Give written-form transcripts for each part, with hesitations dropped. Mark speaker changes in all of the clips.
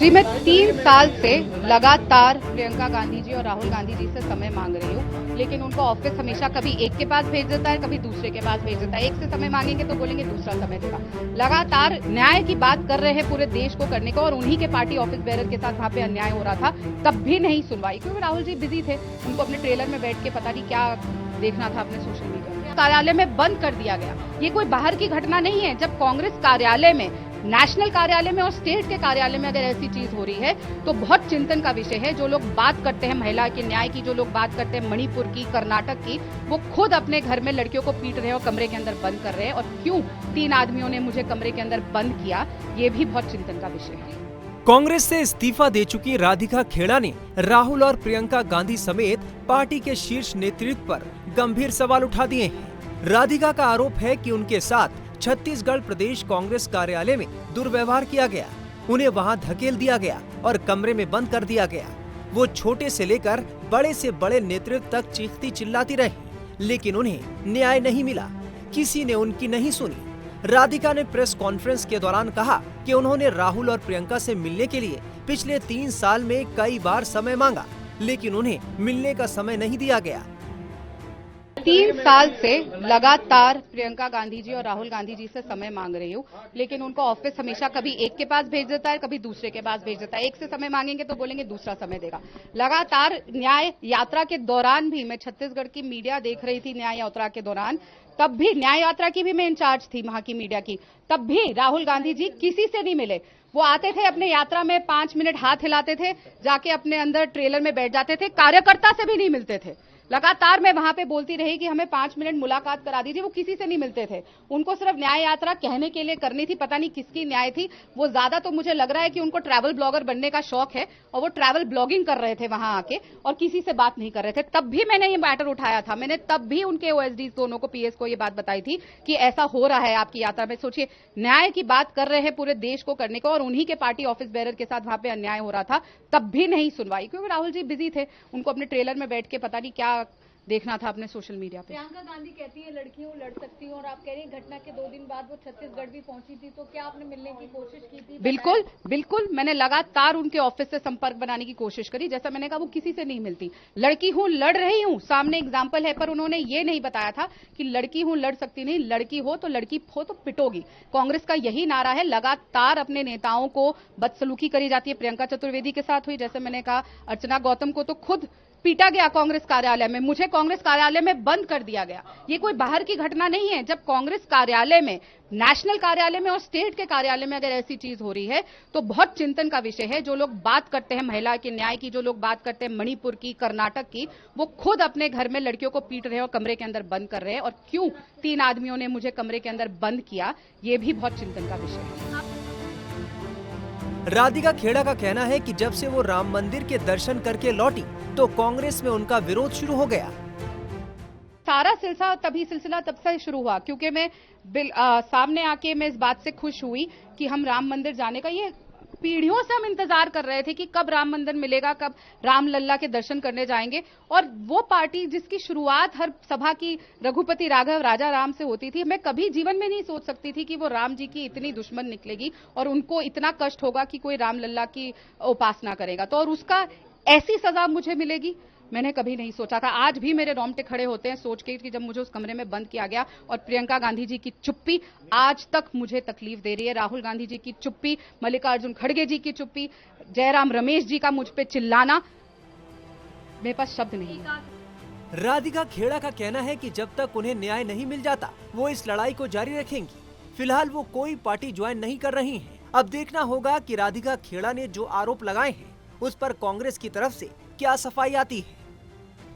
Speaker 1: जी, मैं 3 साल से लगातार प्रियंका गांधी जी और राहुल गांधी जी से समय मांग रही हूँ, लेकिन उनको ऑफिस हमेशा कभी एक के पास भेज देता है, कभी दूसरे के पास भेज देता है। एक से समय मांगेंगे तो बोलेंगे दूसरा समय देगा। लगातार न्याय की बात कर रहे हैं पूरे देश को करने को, और उन्हीं के पार्टी ऑफिस बेरर के साथ वहां पे अन्याय हो रहा था, तब भी नहीं सुनवाई, क्योंकि राहुल जी बिजी थे। उनको अपने ट्रेलर में बैठ के पता नहीं क्या देखना था अपने सोशल मीडिया में। कार्यालय में बंद कर दिया गया। ये कोई बाहर की घटना नहीं है। जब कांग्रेस कार्यालय में, नेशनल कार्यालय में और स्टेट के कार्यालय में अगर ऐसी चीज हो रही है तो बहुत चिंतन का विषय है। जो लोग बात करते हैं महिला के न्याय की, जो लोग बात करते हैं मणिपुर की, कर्नाटक की, वो खुद अपने घर में लड़कियों को पीट रहे हैं और कमरे के अंदर बंद कर रहे हैं। और क्यों 3 आदमियों ने मुझे कमरे के अंदर बंद किया, ये भी बहुत चिंतन का विषय है।
Speaker 2: कांग्रेस से इस्तीफा दे चुकी राधिका खेड़ा ने राहुल और प्रियंका गांधी समेत पार्टी के शीर्ष नेतृत्व पर गंभीर सवाल उठा दिए हैं। राधिका का आरोप है कि उनके साथ छत्तीसगढ़ प्रदेश कांग्रेस कार्यालय में दुर्व्यवहार किया गया, उन्हें वहां धकेल दिया गया और कमरे में बंद कर दिया गया। वो छोटे से लेकर बड़े से बड़े नेतृत्व तक चीखती चिल्लाती रही, लेकिन उन्हें न्याय नहीं मिला, किसी ने उनकी नहीं सुनी। राधिका ने प्रेस कॉन्फ्रेंस के दौरान कहा कि उन्होंने राहुल और प्रियंका से मिलने के लिए पिछले 3 साल में कई बार समय मांगा, लेकिन उन्हें मिलने का समय नहीं दिया गया।
Speaker 1: 3 साल से लगातार प्रियंका गांधी जी और राहुल गांधी जी से समय मांग रही हूँ, लेकिन उनको ऑफिस हमेशा कभी एक के पास भेज देता है, कभी दूसरे के पास भेज देता है। एक से समय मांगेंगे तो बोलेंगे दूसरा समय देगा। लगातार न्याय यात्रा के दौरान भी मैं छत्तीसगढ़ की मीडिया देख रही थी। न्याय यात्रा के दौरान तब भी, न्याय यात्रा की भी मैं इंचार्ज थी वहां की मीडिया की, तब भी राहुल गांधी जी किसी से नहीं मिले। वो आते थे अपने यात्रा में 5 मिनट हाथ हिलाते थे, जाके अपने अंदर ट्रेलर में बैठ जाते थे, कार्यकर्ता से भी नहीं मिलते थे। लगातार मैं वहां पे बोलती रही कि हमें 5 मिनट मुलाकात करा दीजिए, वो किसी से नहीं मिलते थे। उनको सिर्फ न्याय यात्रा कहने के लिए करनी थी, पता नहीं किसकी न्याय थी। वो ज्यादा तो मुझे लग रहा है कि उनको ट्रैवल ब्लॉगर बनने का शौक है, और वो ट्रैवल ब्लॉगिंग कर रहे थे वहां आके और किसी से बात नहीं कर रहे थे। तब भी मैंने ये मैटर उठाया था, मैंने तब भी उनके ओएसडी दोनों को, पीएस को ये बात बताई थी कि ऐसा हो रहा है आपकी यात्रा में। सोचिए, न्याय की बात कर रहे हैं पूरे देश को करने को, और उन्हीं के पार्टी ऑफिस बेरर के साथ वहां पे अन्याय हो रहा था, तब भी नहीं सुनवाई, क्योंकि राहुल जी बिजी थे। उनको अपने ट्रेलर में बैठ के पता नहीं क्या देखना था अपने सोशल मीडिया पे।
Speaker 3: प्रियंका गांधी कहती है लड़की हूँ, लड़ सकती हूँ, और आप कह रही हैं घटना के 2 दिन बाद वो छत्तीसगढ़ भी पहुंची थी, तो क्या आपने मिलने की कोशिश की थी?
Speaker 1: बिल्कुल बिल्कुल, मैंने लगातार उनके ऑफिस से संपर्क बनाने की कोशिश करी। जैसा मैंने कहा, वो किसी से नहीं मिलती। लड़की हूँ, लड़ रही हूँ, सामने एग्जाम्पल है, पर उन्होंने ये नहीं बताया था कि लड़की हूँ, लड़ सकती नहीं। लड़की हो तो पिटोगी। कांग्रेस का यही नारा है। लगातार अपने नेताओं को बदसलूकी करी जाती है। प्रियंका चतुर्वेदी के साथ हुई, जैसे मैंने कहा, अर्चना गौतम को तो खुद पीटा गया कांग्रेस कार्यालय में, मुझे कांग्रेस कार्यालय में बंद कर दिया गया। ये कोई बाहर की घटना नहीं है। जब कांग्रेस कार्यालय में, नेशनल कार्यालय में और स्टेट के कार्यालय में अगर ऐसी चीज हो रही है तो बहुत चिंतन का विषय है। जो लोग बात करते हैं महिला के न्याय की, जो लोग बात करते हैं मणिपुर की, कर्नाटक की, वो खुद अपने घर में लड़कियों को पीट रहे हैं और कमरे के अंदर बंद कर रहे हैं। और क्यों 3 आदमियों ने मुझे कमरे के अंदर बंद किया, ये भी बहुत चिंतन का विषय है।
Speaker 2: राधिका खेड़ा का कहना है कि जब से वो राम मंदिर के दर्शन करके लौटी तो कांग्रेस में उनका विरोध शुरू हो गया।
Speaker 1: सारा सिलसिला तब से शुरू हुआ, क्योंकि मैं सामने आके मैं इस बात से खुश हुई कि हम राम मंदिर जाने का, ये पीढ़ियों से हम इंतजार कर रहे थे कि कब राम मंदिर मिलेगा, कब राम लल्ला के दर्शन करने जाएंगे। और वो पार्टी जिसकी शुरुआत हर सभा की रघुपति राघव राजा राम से होती थी, मैं कभी जीवन में नहीं सोच सकती थी कि वो राम जी की इतनी दुश्मन निकलेगी और उनको इतना कष्ट होगा कि कोई राम लल्ला की उपासना करेगा, तो और उसका ऐसी सजा मुझे मिलेगी, मैंने कभी नहीं सोचा था। आज भी मेरे रोंगटे खड़े होते हैं सोच के कि जब मुझे उस कमरे में बंद किया गया। और प्रियंका गांधी जी की चुप्पी आज तक मुझे तकलीफ दे रही है। राहुल गांधी जी की चुप्पी, मल्लिकार्जुन खड़गे जी की चुप्पी, जयराम रमेश जी का मुझ पे चिल्लाना, मेरे पास शब्द नहीं है।
Speaker 2: राधिका खेड़ा का कहना है कि जब तक उन्हें न्याय नहीं मिल जाता वो इस लड़ाई को जारी रखेंगी। फिलहाल वो कोई पार्टी ज्वाइन नहीं कर रही हैं। अब देखना होगा कि राधिका खेड़ा ने जो आरोप लगाए हैं उस पर कांग्रेस की तरफ से क्या सफाई आती है।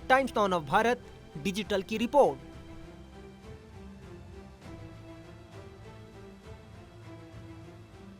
Speaker 2: Times now of Bharat digital की रिपोर्ट।